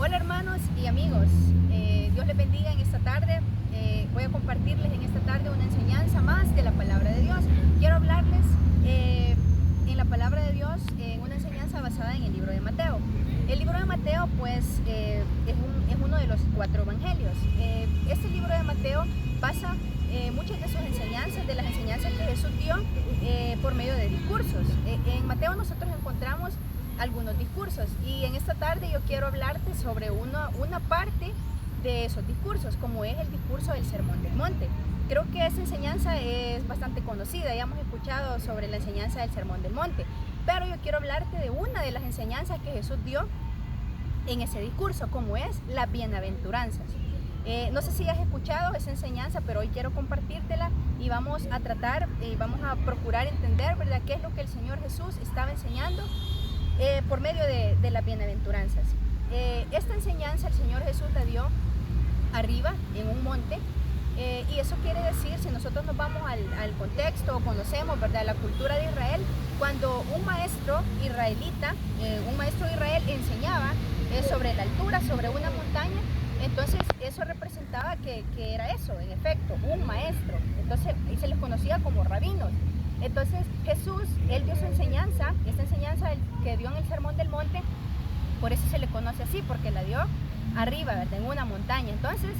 Hola hermanos y amigos, Dios les bendiga en esta tarde. Voy a compartirles en esta tarde una enseñanza más de la palabra de Dios. Quiero hablarles en la palabra de Dios, en una enseñanza basada en el libro de Mateo. El libro de Mateo pues es uno de los 4 evangelios. Este libro de Mateo basa muchas de sus enseñanzas, de las enseñanzas que Jesús dio por medio de discursos. En Mateo nosotros encontramos algunos discursos y en esta tarde yo quiero hablarte sobre una parte de esos discursos, como es el discurso del Sermón del Monte. Creo que esa enseñanza es bastante conocida, ya hemos escuchado sobre la enseñanza del Sermón del Monte, pero yo quiero hablarte de una de las enseñanzas que Jesús dio en ese discurso, como es las bienaventuranzas. No sé si has escuchado esa enseñanza, pero hoy quiero compartírtela y vamos a tratar, vamos a procurar entender, ¿verdad?, qué es lo que el Señor Jesús estaba enseñando por medio de las bienaventuranzas. Esta enseñanza el Señor Jesús la dio arriba, en un monte, y eso quiere decir, si nosotros nos vamos al contexto o conocemos, ¿verdad?, la cultura de Israel, cuando un maestro israelita, un maestro de Israel enseñaba sobre la altura, sobre una montaña, entonces eso representaba que era eso, en efecto, un maestro. Entonces ahí se les conocía como rabinos. Entonces Jesús, él dio su enseñanza, esta enseñanza que dio en el Sermón del Monte, por eso se le conoce así, porque la dio arriba, ¿verdad?, en una montaña. Entonces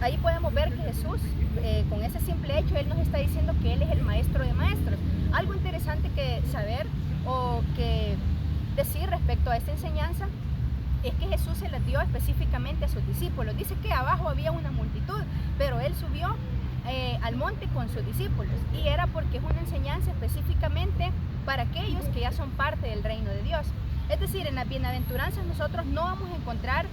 ahí podemos ver que Jesús, con ese simple hecho, él nos está diciendo que él es el maestro de maestros. Algo interesante que saber o que decir respecto a esta enseñanza es que Jesús se las dio específicamente a sus discípulos. Dice que abajo había una multitud, pero él subió al monte con sus discípulos, y era porque es una enseñanza específicamente para aquellos que ya son parte del reino de Dios. Es decir, en las bienaventuranzas nosotros no vamos a encontrar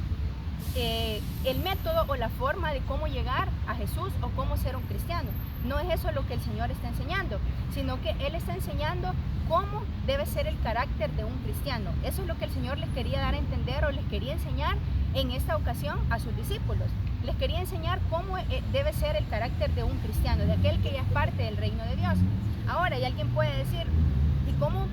el método o la forma de cómo llegar a Jesús o cómo ser un cristiano. No es eso lo que el Señor está enseñando, sino que Él está enseñando cómo debe ser el carácter de un cristiano. Eso es lo que el Señor les quería dar a entender, o les quería enseñar en esta ocasión a sus discípulos. Les quería enseñar cómo debe ser el carácter de un cristiano, de aquel que ya es parte del reino de Dios. Ahora, y alguien puede decir, ¿y cómo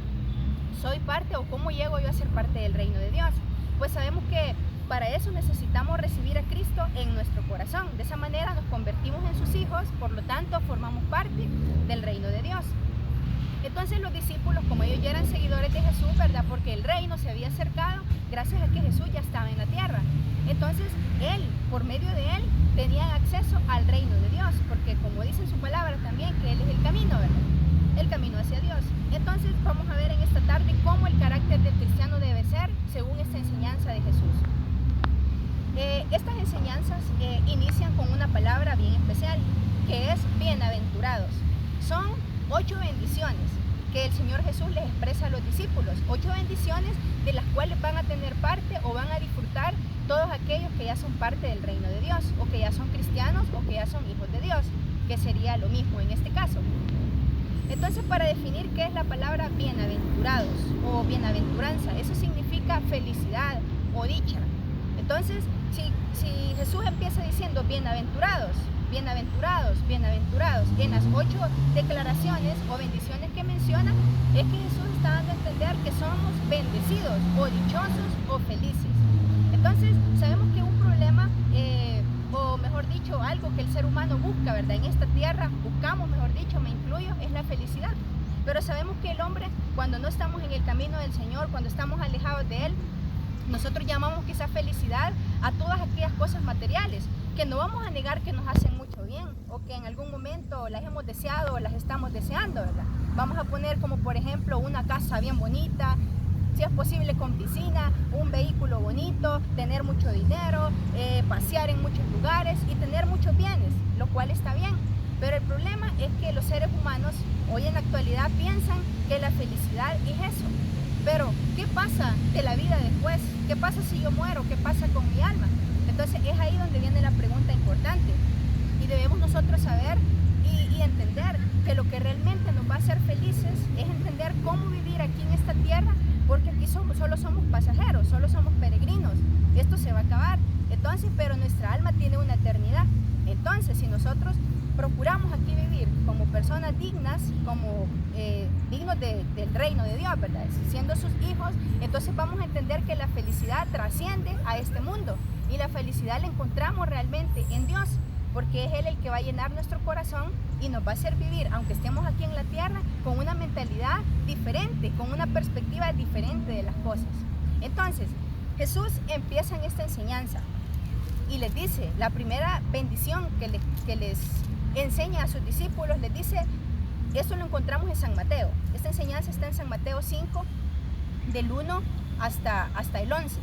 soy parte o cómo llego yo a ser parte del reino de Dios? Pues sabemos que para eso necesitamos recibir a Cristo en nuestro corazón. De esa manera nos convertimos en sus hijos, por lo tanto formamos parte del reino de Dios. Entonces los discípulos, como ellos ya eran seguidores de Jesús, ¿verdad?, porque el reino se había acercado gracias a que Jesús ya estaba en la tierra. Entonces él, por medio de él, tenían acceso al reino de Dios, porque como dice en su palabra también, que él es el camino, ¿verdad?, el camino hacia Dios. Entonces vamos a ver en esta tarde cómo el carácter del cristiano debe ser según esta enseñanza de Jesús. Estas enseñanzas inician con una palabra bien especial, que es bienaventurados. Son 8 bendiciones que el Señor Jesús les expresa a los discípulos, 8 bendiciones de las cuales van a tener parte o van a disfrutar todos aquellos que ya son parte del reino de Dios, o que ya son cristianos, o que ya son hijos de Dios, que sería lo mismo en este caso. Entonces, para definir qué es la palabra bienaventurados o bienaventuranza, eso significa felicidad o dicha. Entonces, si Jesús empieza diciendo bienaventurados, bienaventurados, bienaventurados, en las 8 declaraciones o bendiciones que menciona, es que Jesús está dando a entender que somos bendecidos o dichosos o felices. Entonces, sabemos que un problema, o mejor dicho, algo que el ser humano busca, ¿verdad?, en esta tierra, buscamos, mejor dicho, me incluyo, es la felicidad. Pero sabemos que el hombre, cuando no estamos en el camino del Señor, cuando estamos alejados de Él, nosotros llamamos quizás felicidad a todas aquellas cosas materiales, que no vamos a negar que nos hacen mucho bien, o que en algún momento las hemos deseado o las estamos deseando, ¿verdad? Vamos a poner como por ejemplo una casa bien bonita, si es posible con piscina, un vehículo bonito, tener mucho dinero, pasear en muchos lugares y tener muchos bienes, lo cual está bien. Pero el problema es que los seres humanos hoy en la actualidad piensan que la felicidad es eso. Pero, ¿qué pasa de la vida después? ¿Qué pasa si yo muero? ¿Qué pasa con mi alma? Entonces es ahí donde viene la pregunta importante. Y debemos nosotros saber y entender que lo que realmente nos va a hacer felices es entender cómo vivir aquí en esta tierra, porque aquí solo somos pasajeros, solo somos peregrinos. Esto se va a acabar. Entonces, pero nuestra alma tiene una eternidad. Entonces, si nosotros procuramos aquí vivir como personas dignas, como dignos del reino de Dios, ¿verdad? Siendo sus hijos, entonces vamos a entender que la felicidad trasciende a este mundo y la felicidad la encontramos realmente en Dios, porque es Él el que va a llenar nuestro corazón y nos va a hacer vivir, aunque estemos aquí en la tierra, con una mentalidad diferente, con una perspectiva diferente de las cosas. Entonces, Jesús empieza en esta enseñanza y les dice, la primera bendición que les enseña a sus discípulos, les dice, esto lo encontramos en San Mateo. Esta enseñanza está en San Mateo 5, del 1 hasta el 11.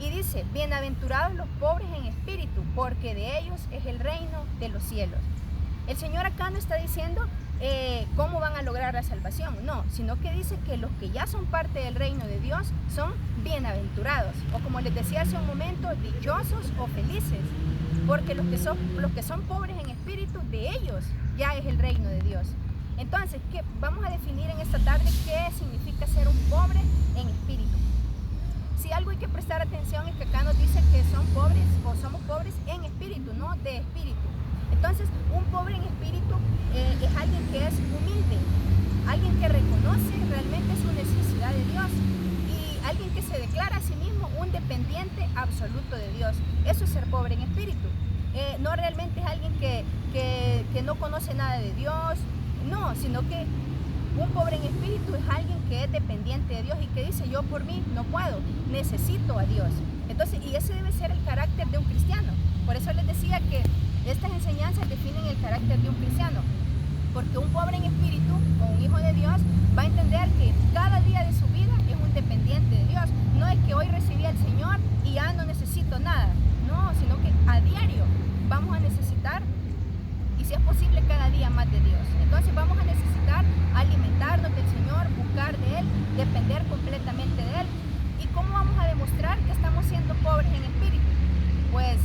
Y dice, bienaventurados los pobres en espíritu, porque de ellos es el reino de los cielos. El Señor acá no está diciendo cómo van a lograr la salvación, no, sino que dice que los que ya son parte del reino de Dios son bienaventurados, o como les decía hace un momento, dichosos o felices, porque los que son pobres en espíritu, de ellos ya es el reino de Dios. Entonces, vamos a definir en esta tarde qué significa ser un pobre en espíritu. Si algo hay que prestar atención es que acá nos dice que son pobres o somos pobres en espíritu, no de espíritu. Entonces, un pobre en espíritu es alguien que es humilde, alguien que reconoce realmente su necesidad de Dios y alguien que se declara a sí mismo un dependiente absoluto de Dios. Eso es ser pobre en espíritu. No realmente es alguien que no conoce nada de Dios, no, sino que un pobre en espíritu es alguien que es dependiente de Dios y que dice, yo por mí no puedo, necesito a Dios. Entonces, y ese debe ser el carácter de un cristiano. Por eso les decía que estas enseñanzas definen el carácter de un cristiano. Porque un pobre en espíritu o un hijo de Dios va a entender que cada día de su vida es un dependiente de Dios. No es que hoy recibí al Señor y ya no necesito nada. No, sino que a diario vamos a necesitar, y si es posible cada día más de Dios. Entonces vamos a necesitar alimentarnos del Señor, buscar de Él, depender completamente de Él. ¿Y cómo vamos a demostrar que estamos siendo pobres en espíritu? Pues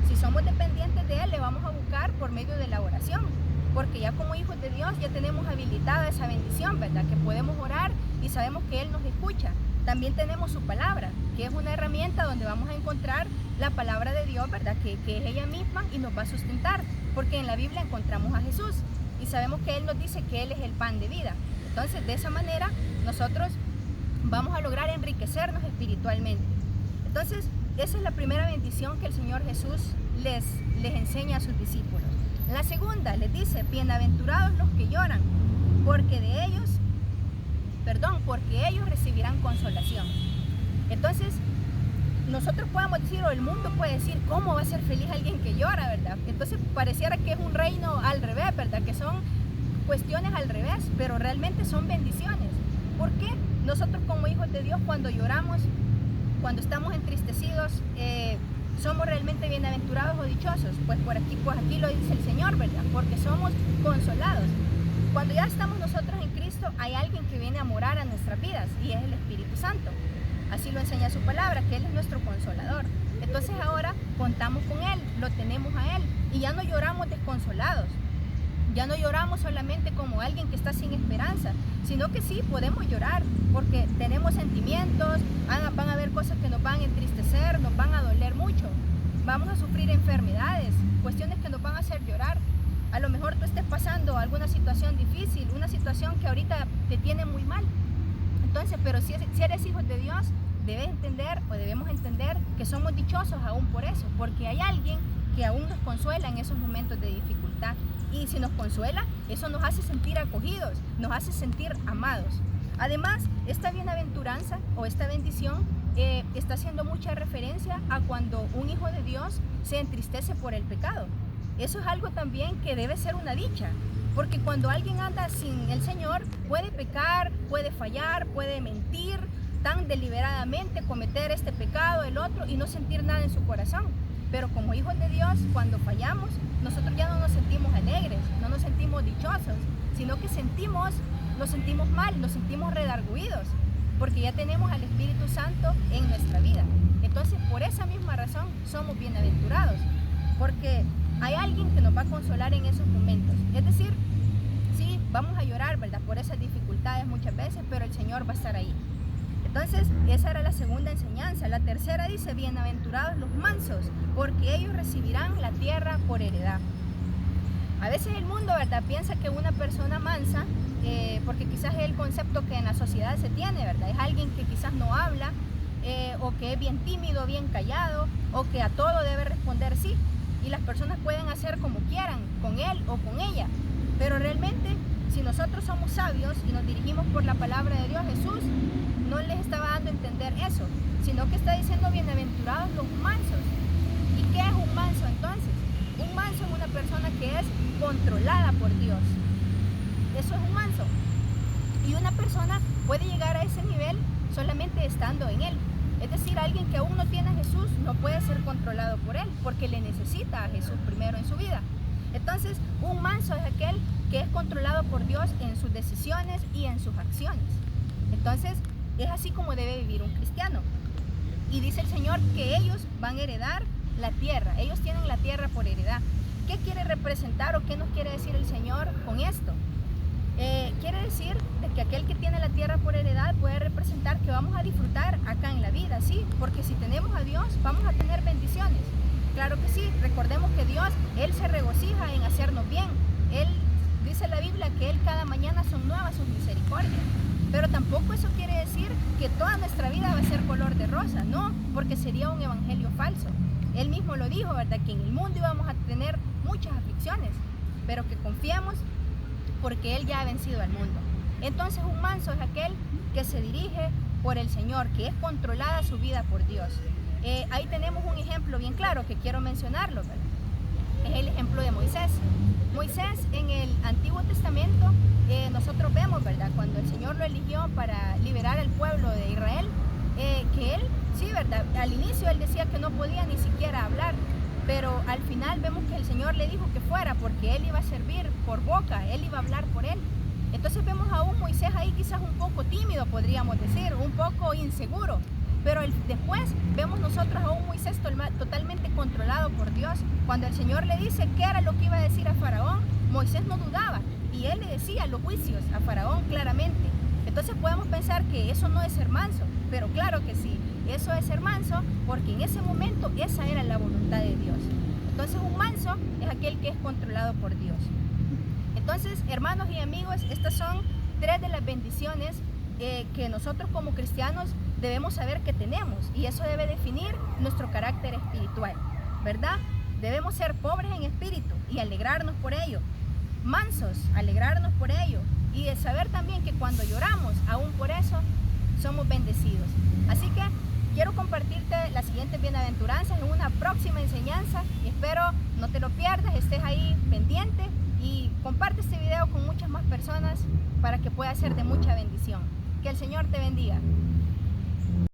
si somos dependientes de Él, le vamos a buscar por medio de la oración, porque ya como hijos de Dios ya tenemos habilitada esa bendición, ¿verdad? Que podemos orar y sabemos que Él nos escucha. También tenemos su palabra, que es una herramienta donde vamos a encontrar la palabra de Dios, ¿verdad? Que es ella misma y nos va a sustentar, porque en la Biblia encontramos a Jesús y sabemos que Él nos dice que Él es el pan de vida. Entonces, de esa manera, nosotros vamos a lograr enriquecernos espiritualmente. Entonces, esa es la primera bendición que el Señor Jesús les enseña a sus discípulos. La segunda les dice, bienaventurados los que lloran, porque ellos recibirán consolación. Entonces, nosotros podemos decir, o el mundo puede decir, ¿cómo va a ser feliz alguien que llora, verdad? Entonces pareciera que es un reino al revés, ¿verdad? Que son cuestiones al revés, pero realmente son bendiciones. ¿Por qué? Nosotros como hijos de Dios, cuando lloramos, cuando estamos entristecidos, somos realmente bienaventurados o dichosos. Pues aquí lo dice el Señor, ¿verdad? Porque somos consolados. Cuando ya estamos nosotros en Cristo, hay alguien que viene a morar a nuestras vidas y es el Espíritu Santo. Así lo enseña su palabra, que Él es nuestro consolador. Entonces ahora contamos con Él, lo tenemos a Él y ya no lloramos desconsolados. Ya no lloramos solamente como alguien que está sin esperanza, sino que sí podemos llorar porque tenemos sentimientos, van a haber cosas que nos van a entristecer, nos van a doler mucho. Vamos a sufrir enfermedades, cuestiones que nos van a hacer llorar. A lo mejor tú estés pasando alguna situación difícil, una situación que ahorita te tiene muy mal. Entonces, pero si eres hijo de Dios, debemos entender que somos dichosos aún por eso, porque hay alguien que aún nos consuela en esos momentos de dificultad. Y si nos consuela, eso nos hace sentir acogidos, nos hace sentir amados. Además, esta bienaventuranza o esta bendición está haciendo mucha referencia a cuando un hijo de Dios se entristece por el pecado. Eso es algo también que debe ser una dicha, porque cuando alguien anda sin el Señor, puede pecar, puede fallar, puede mentir tan deliberadamente, cometer este pecado, el otro, y no sentir nada en su corazón. Pero como hijos de Dios, cuando fallamos, nosotros ya no nos sentimos alegres, no nos sentimos dichosos, sino que nos sentimos mal, nos sentimos redarguidos, porque ya tenemos al Espíritu Santo en nuestra vida. Entonces, por esa misma razón, somos bienaventurados, porque hay alguien que nos va a consolar en esos momentos. Es decir, sí, vamos a llorar, ¿verdad? Por esas dificultades muchas veces, pero el Señor va a estar ahí. Entonces, esa era la segunda enseñanza. La tercera dice, bienaventurados los mansos, porque ellos recibirán la tierra por heredad. A veces el mundo, ¿verdad?, piensa que una persona mansa, porque quizás es el concepto que en la sociedad se tiene, ¿verdad? Es alguien que quizás no habla, o que es bien tímido, bien callado, o que a todo debe responder sí. Y las personas pueden hacer como quieran, con él o con ella. Pero realmente, si nosotros somos sabios y nos dirigimos por la palabra de Dios, Jesús no les estaba dando a entender eso, sino que está diciendo bienaventurados los mansos. ¿Y qué es un manso entonces? Un manso es una persona que es controlada por Dios. Eso es un manso. Y una persona puede llegar a ese nivel solamente estando en Él. Es decir, alguien que aún no tiene a Jesús no puede ser controlado por Él, porque le necesita a Jesús primero en su vida. Entonces, un manso es aquel que es controlado por Dios en sus decisiones y en sus acciones. Entonces, es así como debe vivir un cristiano. Y dice el Señor que ellos van a heredar la tierra. Ellos tienen la tierra por heredad. ¿Qué quiere representar o qué nos quiere decir el Señor con esto? Quiere decir de que aquel que tiene la tierra por heredad puede representar que vamos a disfrutar acá en la vida, ¿sí? Porque si tenemos a Dios, vamos a tener bendiciones. Claro que sí, recordemos que Dios, Él se regocija en hacernos bien. Él, dice la Biblia, que Él cada mañana son nuevas sus misericordias. Pero tampoco eso quiere decir que toda nuestra vida va a ser color de rosa, no, porque sería un evangelio falso. Él mismo lo dijo, ¿verdad? Que en el mundo íbamos a tener muchas aflicciones, pero que confiemos porque Él ya ha vencido al mundo. Entonces un manso es aquel que se dirige por el Señor, que es controlada su vida por Dios. Ahí tenemos un ejemplo bien claro que quiero mencionarlo, ¿verdad? Es el ejemplo de Moisés. Moisés en el Antiguo Testamento, nosotros vemos, ¿verdad?, cuando el Señor lo eligió para liberar al pueblo de Israel, que él, sí, ¿verdad?, al inicio él decía que no podía ni siquiera hablar, pero al final vemos que el Señor le dijo que fuera porque él iba a servir por boca, él iba a hablar por él. Entonces vemos a un Moisés ahí quizás un poco tímido, podríamos decir, un poco inseguro, pero después vemos nosotros a un Moisés totalmente controlado por Dios. Cuando el Señor le dice qué era lo que iba a decir a Faraón, Moisés no dudaba y él le decía los juicios a Faraón claramente. Entonces podemos pensar que eso no es ser manso, pero claro que sí, eso es ser manso porque en ese momento esa era la voluntad de Dios. Entonces un manso es aquel que es controlado por Dios. Entonces, hermanos y amigos, estas son 3 de las bendiciones que nosotros como cristianos debemos saber que tenemos, y eso debe definir nuestro carácter espiritual, ¿verdad? Debemos ser pobres en espíritu y alegrarnos por ello, mansos, alegrarnos por ello, y de saber también que cuando lloramos, aún por eso, somos bendecidos. Así que quiero compartirte las siguientes bienaventuranzas en una próxima enseñanza y espero no te lo pierdas, estés ahí pendiente y comparte este video con muchas más personas para que pueda ser de mucha bendición. Que el Señor te bendiga.